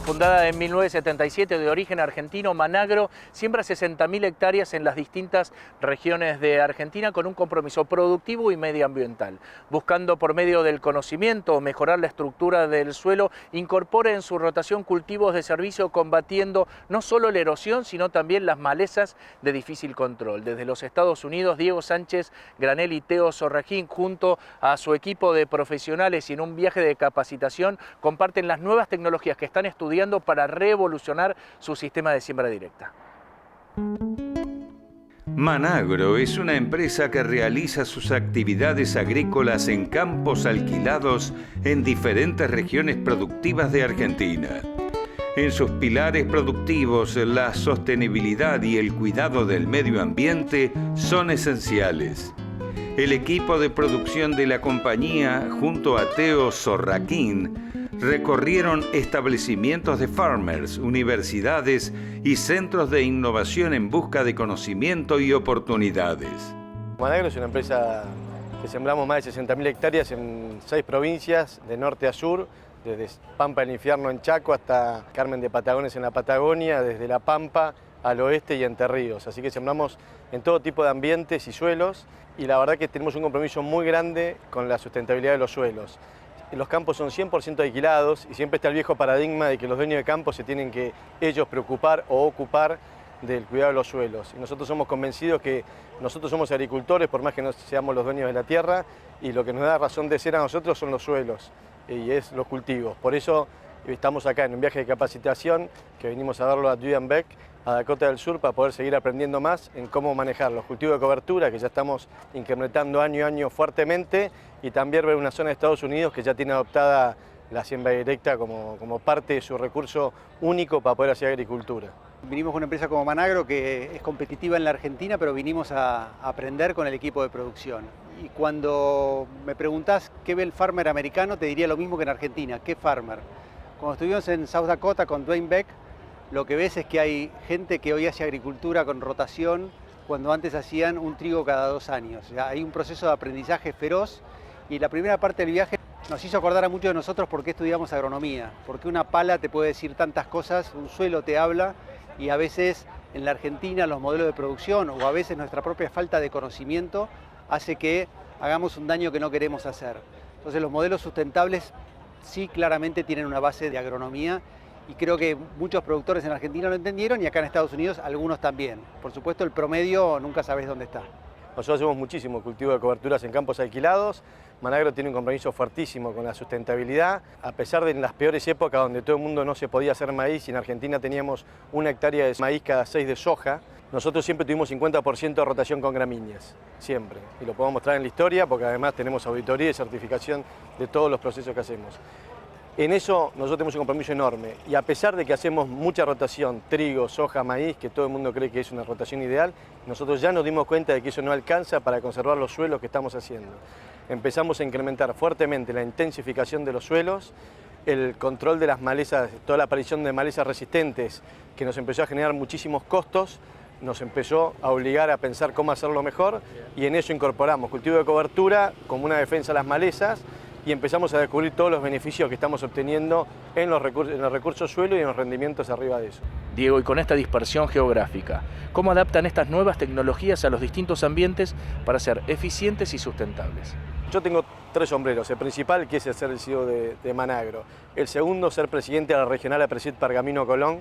Fundada en 1977, de origen argentino, Managro siembra 60.000 hectáreas en las distintas regiones de Argentina con un compromiso productivo y medioambiental. Buscando por medio del conocimiento mejorar la estructura del suelo, incorpora en su rotación cultivos de servicio combatiendo no solo la erosión, sino también las malezas de difícil control. Desde los Estados Unidos, Diego Sánchez Granel y Teo Sorrajín, junto a su equipo de profesionales y en un viaje de capacitación, comparten las nuevas tecnologías que están estudiando para revolucionar su sistema de siembra directa. Managro es una empresa que realiza sus actividades agrícolas en campos alquilados en diferentes regiones productivas de Argentina. En sus pilares productivos, la sostenibilidad y el cuidado del medio ambiente son esenciales. El equipo de producción de la compañía, junto a Teo Sorrajín, recorrieron establecimientos de farmers, universidades y centros de innovación en busca de conocimiento y oportunidades. Managro es una empresa que sembramos más de 60.000 hectáreas en 6 provincias, de norte a sur, desde Pampa del Infierno en Chaco hasta Carmen de Patagones en la Patagonia, desde La Pampa al oeste y Entre Ríos. Así que sembramos en todo tipo de ambientes y suelos y la verdad que tenemos un compromiso muy grande con la sustentabilidad de los suelos. Los campos son 100% alquilados y siempre está el viejo paradigma de que los dueños de campos se tienen que ellos preocupar o ocupar del cuidado de los suelos. Y nosotros somos convencidos que nosotros somos agricultores, por más que no seamos los dueños de la tierra, y lo que nos da razón de ser a nosotros son los suelos y es los cultivos. Por eso estamos acá en un viaje de capacitación que venimos a verlo a Dudenbeck, a Dakota del Sur, para poder seguir aprendiendo más en cómo manejar los cultivos de cobertura, que ya estamos incrementando año a año fuertemente, y también ver una zona de Estados Unidos que ya tiene adoptada la siembra directa como parte de su recurso único para poder hacer agricultura. Vinimos con una empresa como Managro que es competitiva en la Argentina, pero vinimos a aprender con el equipo de producción. Y cuando me preguntás qué ve el farmer americano, te diría lo mismo que en Argentina. ¿Qué farmer? Cuando estuvimos en South Dakota con Dwayne Beck, lo que ves es que hay gente que hoy hace agricultura con rotación cuando antes hacían un trigo cada 2 años. O sea, hay un proceso de aprendizaje feroz y la primera parte del viaje nos hizo acordar a muchos de nosotros por qué estudiamos agronomía. Porque una pala te puede decir tantas cosas, un suelo te habla y a veces en la Argentina los modelos de producción o a veces nuestra propia falta de conocimiento hace que hagamos un daño que no queremos hacer. Entonces los modelos sustentables sí claramente tienen una base de agronomía y creo que muchos productores en Argentina lo entendieron y acá en Estados Unidos algunos también. Por supuesto el promedio nunca sabes dónde está. Nosotros hacemos muchísimo cultivo de coberturas en campos alquilados. Managro tiene un compromiso fuertísimo con la sustentabilidad. A pesar de en las peores épocas donde todo el mundo no se podía hacer maíz y en Argentina teníamos 1 hectárea de maíz cada 6 de soja, nosotros siempre tuvimos 50% de rotación con gramíneas, siempre. Y lo podemos mostrar en la historia porque además tenemos auditoría y certificación de todos los procesos que hacemos. En eso nosotros tenemos un compromiso enorme y a pesar de que hacemos mucha rotación, trigo, soja, maíz, que todo el mundo cree que es una rotación ideal, nosotros ya nos dimos cuenta de que eso no alcanza para conservar los suelos que estamos haciendo. Empezamos a incrementar fuertemente la intensificación de los suelos, el control de las malezas, toda la aparición de malezas resistentes, que nos empezó a generar muchísimos costos, nos empezó a obligar a pensar cómo hacerlo mejor y en eso incorporamos cultivo de cobertura como una defensa a las malezas, y empezamos a descubrir todos los beneficios que estamos obteniendo en los recursos suelo y en los rendimientos arriba de eso. Diego, y con esta dispersión geográfica, ¿cómo adaptan estas nuevas tecnologías a los distintos ambientes para ser eficientes y sustentables? Yo tengo 3 sombreros. El principal, que es el ser el CEO de Managro. El segundo, ser presidente de la regional APRESID Pergamino Colón.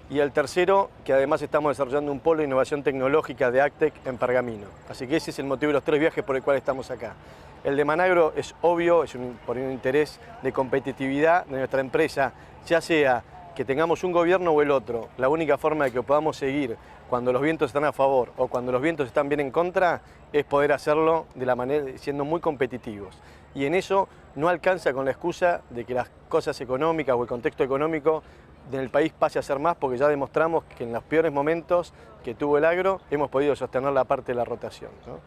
Y el tercero, que además estamos desarrollando un polo de innovación tecnológica de AgTech en Pergamino. Así que ese es el motivo de los 3 viajes por el cual estamos acá. El de Managro es obvio, es por un interés de competitividad de nuestra empresa, ya sea que tengamos un gobierno o el otro. La única forma de que podamos seguir cuando los vientos están a favor o cuando los vientos están bien en contra es poder hacerlo de la manera siendo muy competitivos. Y en eso no alcanza con la excusa de que las cosas económicas o el contexto económico del país pase a ser más, porque ya demostramos que en los peores momentos que tuvo el agro hemos podido sostener la parte de la rotación, ¿no?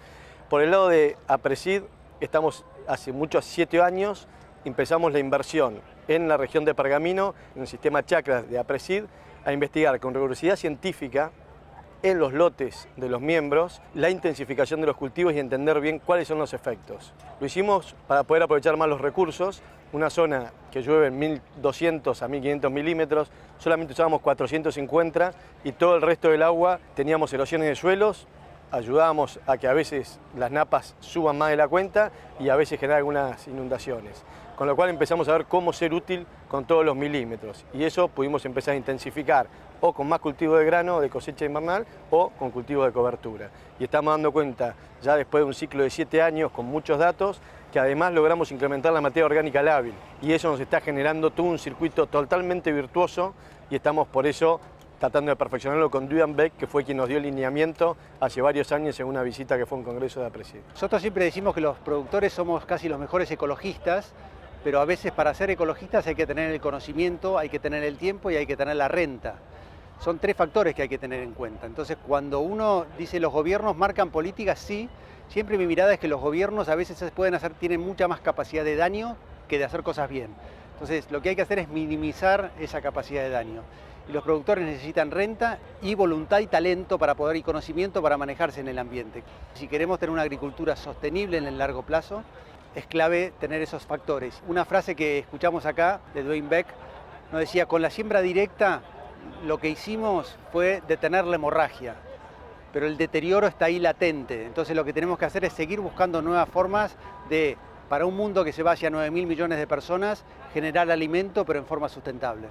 Por el lado de APRESID, estamos hace muchos 7 años, empezamos la inversión en la región de Pergamino, en el sistema Chacras de APRESID, a investigar con rigurosidad científica en los lotes de los miembros la intensificación de los cultivos y entender bien cuáles son los efectos. Lo hicimos para poder aprovechar más los recursos. Una zona que llueve en 1200 a 1500 milímetros, solamente usábamos 450 y todo el resto del agua teníamos erosiones de suelos, ayudábamos a que a veces las napas suban más de la cuenta y a veces generar algunas inundaciones. Con lo cual empezamos a ver cómo ser útil con todos los milímetros y eso pudimos empezar a intensificar o con más cultivo de grano de cosecha invernal o con cultivo de cobertura. Y estamos dando cuenta ya después de un ciclo de 7 años con muchos datos que además logramos incrementar la materia orgánica lábil y eso nos está generando todo un circuito totalmente virtuoso y estamos por eso tratando de perfeccionarlo con Duyan Beck, que fue quien nos dio el lineamiento hace varios años en una visita que fue a un congreso de APRESID. Nosotros siempre decimos que los productores somos casi los mejores ecologistas, pero a veces para ser ecologistas hay que tener el conocimiento, hay que tener el tiempo y hay que tener la renta. Son 3 factores que hay que tener en cuenta. Entonces, cuando uno dice los gobiernos marcan políticas, sí, siempre mi mirada es que los gobiernos a veces tienen mucha más capacidad de daño que de hacer cosas bien. Entonces, lo que hay que hacer es minimizar esa capacidad de daño. Y los productores necesitan renta y voluntad y talento para poder y conocimiento para manejarse en el ambiente. Si queremos tener una agricultura sostenible en el largo plazo, es clave tener esos factores. Una frase que escuchamos acá de Duyan Beck nos decía, con la siembra directa lo que hicimos fue detener la hemorragia, pero el deterioro está ahí latente. Entonces lo que tenemos que hacer es seguir buscando nuevas formas de, para un mundo que se va hacia 9.000 millones de personas, generar alimento pero en forma sustentable.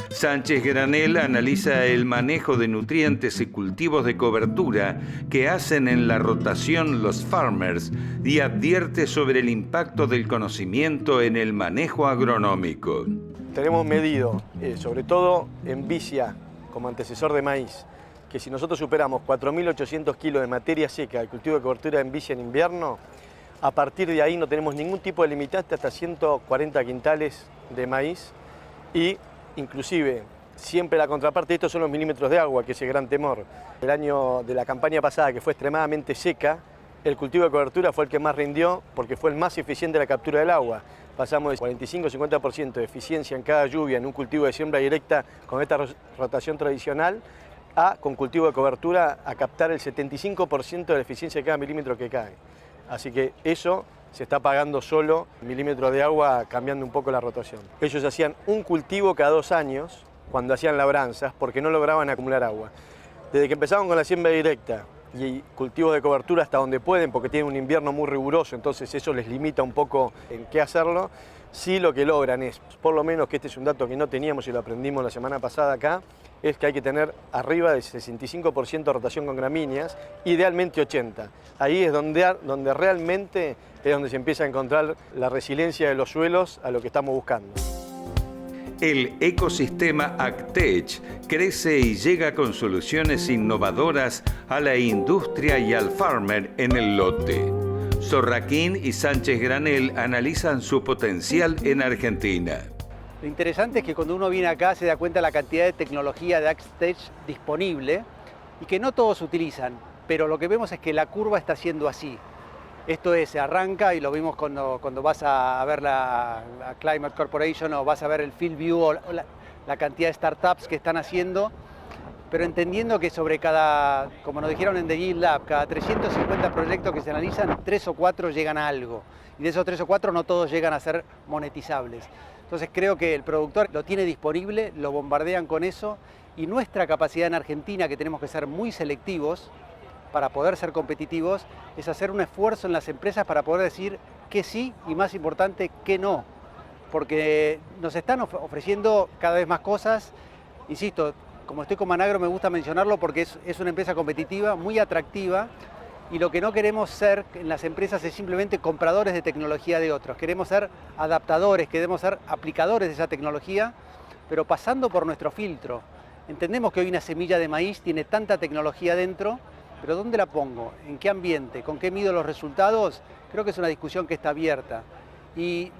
Sánchez Granel analiza el manejo de nutrientes y cultivos de cobertura que hacen en la rotación los farmers y advierte sobre el impacto del conocimiento en el manejo agronómico. Tenemos medido, sobre todo en Vicia, como antecesor de maíz, que si nosotros superamos 4.800 kilos de materia seca del cultivo de cobertura en Vicia en invierno, a partir de ahí no tenemos ningún tipo de limitante hasta 140 quintales de maíz y inclusive, siempre la contraparte de esto son los milímetros de agua, que es el gran temor. El año de la campaña pasada, que fue extremadamente seca, el cultivo de cobertura fue el que más rindió porque fue el más eficiente en la captura del agua. Pasamos de 45-50% de eficiencia en cada lluvia en un cultivo de siembra directa con esta rotación tradicional con cultivo de cobertura a captar el 75% de la eficiencia de cada milímetro que cae. Así que eso se está pagando solo milímetros de agua cambiando un poco la rotación. Ellos hacían un cultivo cada 2 años cuando hacían labranzas porque no lograban acumular agua. Desde que empezaron con la siembra directa y cultivos de cobertura hasta donde pueden porque tienen un invierno muy riguroso, entonces eso les limita un poco en qué hacerlo, sí lo que logran es, por lo menos que este es un dato que no teníamos y lo aprendimos la semana pasada acá, es que hay que tener arriba del 65% de rotación con gramíneas, idealmente 80%. Ahí es donde realmente es donde se empieza a encontrar la resiliencia de los suelos a lo que estamos buscando. El ecosistema AgTech crece y llega con soluciones innovadoras a la industria y al farmer en el lote. Sorraquín y Sánchez Granel analizan su potencial en Argentina. Lo interesante es que cuando uno viene acá se da cuenta de la cantidad de tecnología de AgTech disponible y que no todos utilizan, pero lo que vemos es que la curva está siendo así. Esto es, se arranca y lo vimos cuando vas a ver la Climate Corporation o vas a ver el Field View o la cantidad de startups que están haciendo, pero entendiendo que sobre cada, como nos dijeron en The Yield Lab, cada 350 proyectos que se analizan, 3 o 4 llegan a algo. Y de esos 3 o 4 no todos llegan a ser monetizables. Entonces creo que el productor lo tiene disponible, lo bombardean con eso y nuestra capacidad en Argentina, que tenemos que ser muy selectivos para poder ser competitivos, es hacer un esfuerzo en las empresas para poder decir que sí y más importante que no. Porque nos están ofreciendo cada vez más cosas, insisto, como estoy con Managro me gusta mencionarlo porque es una empresa competitiva, muy atractiva, y lo que no queremos ser en las empresas es simplemente compradores de tecnología de otros. Queremos ser adaptadores, queremos ser aplicadores de esa tecnología, pero pasando por nuestro filtro. Entendemos que hoy una semilla de maíz tiene tanta tecnología dentro, pero ¿dónde la pongo? ¿En qué ambiente? ¿Con qué mido los resultados? Creo que es una discusión que está abierta. Y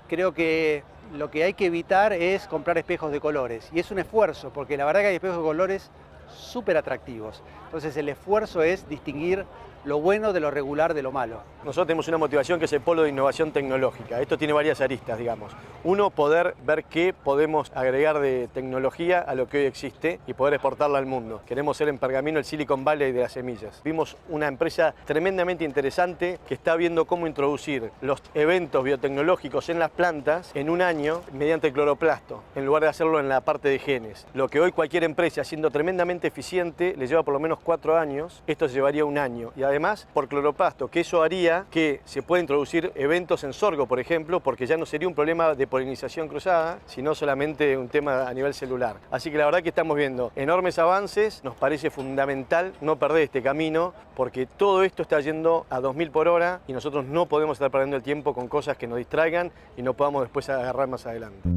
creo que lo que hay que evitar es comprar espejos de colores. Y es un esfuerzo, porque la verdad que hay espejos de colores súper atractivos. Entonces el esfuerzo es distinguir lo bueno de lo regular de lo malo. Nosotros tenemos una motivación que es el polo de innovación tecnológica. Esto tiene varias aristas, digamos. Uno, poder ver qué podemos agregar de tecnología a lo que hoy existe y poder exportarla al mundo. Queremos ser en Pergamino el Silicon Valley de las semillas. Vimos una empresa tremendamente interesante que está viendo cómo introducir los eventos biotecnológicos en las plantas en un año mediante el cloroplasto, en lugar de hacerlo en la parte de genes. Lo que hoy cualquier empresa, siendo tremendamente eficiente, le lleva por lo menos 4 años, esto se llevaría 1 año. Y además, por cloroplasto, que eso haría que se pueda introducir eventos en sorgo, por ejemplo, porque ya no sería un problema de polinización cruzada, sino solamente un tema a nivel celular. Así que la verdad que estamos viendo enormes avances, nos parece fundamental no perder este camino, porque todo esto está yendo a 2000 por hora y nosotros no podemos estar perdiendo el tiempo con cosas que nos distraigan y no podamos después agarrar más adelante.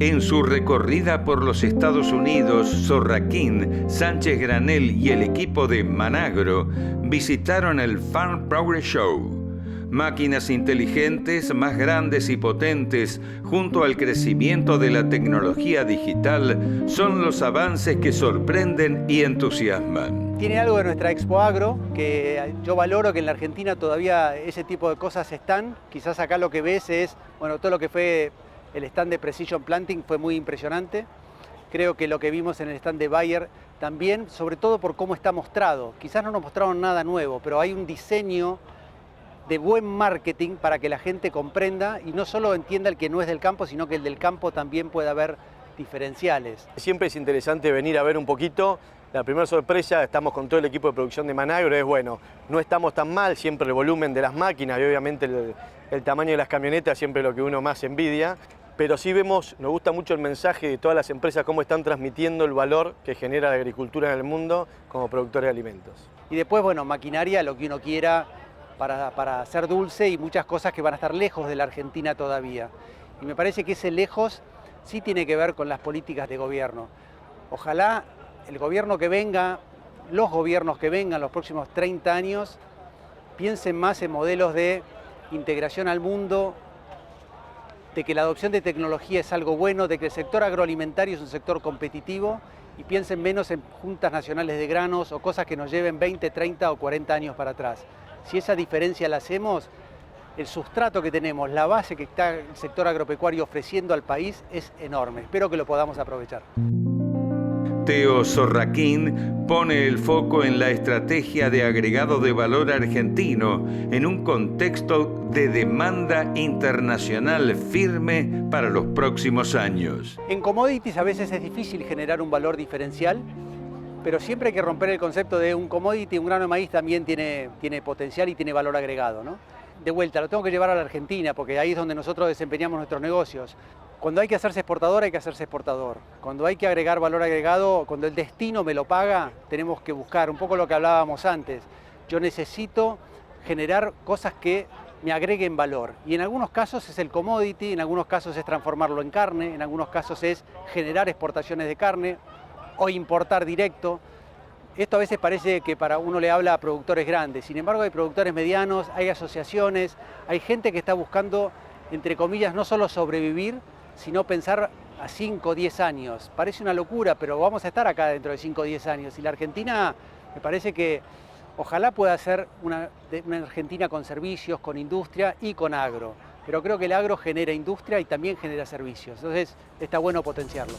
En su recorrida por los Estados Unidos, Zorraquín, Sánchez Granel y el equipo de Managro visitaron el Farm Progress Show. Máquinas inteligentes, más grandes y potentes, junto al crecimiento de la tecnología digital, son los avances que sorprenden y entusiasman. Tiene algo de nuestra Expo Agro, que yo valoro que en la Argentina todavía ese tipo de cosas están. Quizás acá lo que ves es, bueno, todo lo que fue el stand de Precision Planting fue muy impresionante. Creo que lo que vimos en el stand de Bayer también, sobre todo por cómo está mostrado. Quizás no nos mostraron nada nuevo, pero hay un diseño de buen marketing para que la gente comprenda y no solo entienda el que no es del campo, sino que el del campo también pueda haber diferenciales. Siempre es interesante venir a ver un poquito. La primera sorpresa, estamos con todo el equipo de producción de Managro, es bueno, no estamos tan mal, siempre el volumen de las máquinas y obviamente el tamaño de las camionetas siempre lo que uno más envidia. Pero sí vemos, nos gusta mucho el mensaje de todas las empresas, cómo están transmitiendo el valor que genera la agricultura en el mundo como productores de alimentos. Y después, bueno, maquinaria, lo que uno quiera para hacer dulce y muchas cosas que van a estar lejos de la Argentina todavía. Y me parece que ese lejos sí tiene que ver con las políticas de gobierno. Ojalá el gobierno que venga, los gobiernos que vengan los próximos 30 años, piensen más en modelos de integración al mundo, de que la adopción de tecnología es algo bueno, de que el sector agroalimentario es un sector competitivo y piensen menos en juntas nacionales de granos o cosas que nos lleven 20, 30 o 40 años para atrás. Si esa diferencia la hacemos, el sustrato que tenemos, la base que está el sector agropecuario ofreciendo al país es enorme. Espero que lo podamos aprovechar. Teo Zorraquín pone el foco en la estrategia de agregado de valor argentino en un contexto de demanda internacional firme para los próximos años. En commodities a veces es difícil generar un valor diferencial, pero siempre hay que romper el concepto de un commodity, un grano de maíz también tiene potencial y tiene valor agregado, ¿no? De vuelta, lo tengo que llevar a la Argentina porque ahí es donde nosotros desempeñamos nuestros negocios. Cuando hay que hacerse exportador, hay que hacerse exportador. Cuando hay que agregar valor agregado, cuando el destino me lo paga, tenemos que buscar un poco lo que hablábamos antes. Yo necesito generar cosas que me agreguen valor. Y en algunos casos es el commodity, en algunos casos es transformarlo en carne, en algunos casos es generar exportaciones de carne o importar directo. Esto a veces parece que para uno le habla a productores grandes, sin embargo hay productores medianos, hay asociaciones, hay gente que está buscando, entre comillas, no solo sobrevivir, sino pensar a 5 o 10 años. Parece una locura, pero vamos a estar acá dentro de 5 o 10 años. Y la Argentina, me parece que ojalá pueda ser una Argentina con servicios, con industria y con agro. Pero creo que el agro genera industria y también genera servicios. Entonces está bueno potenciarlo.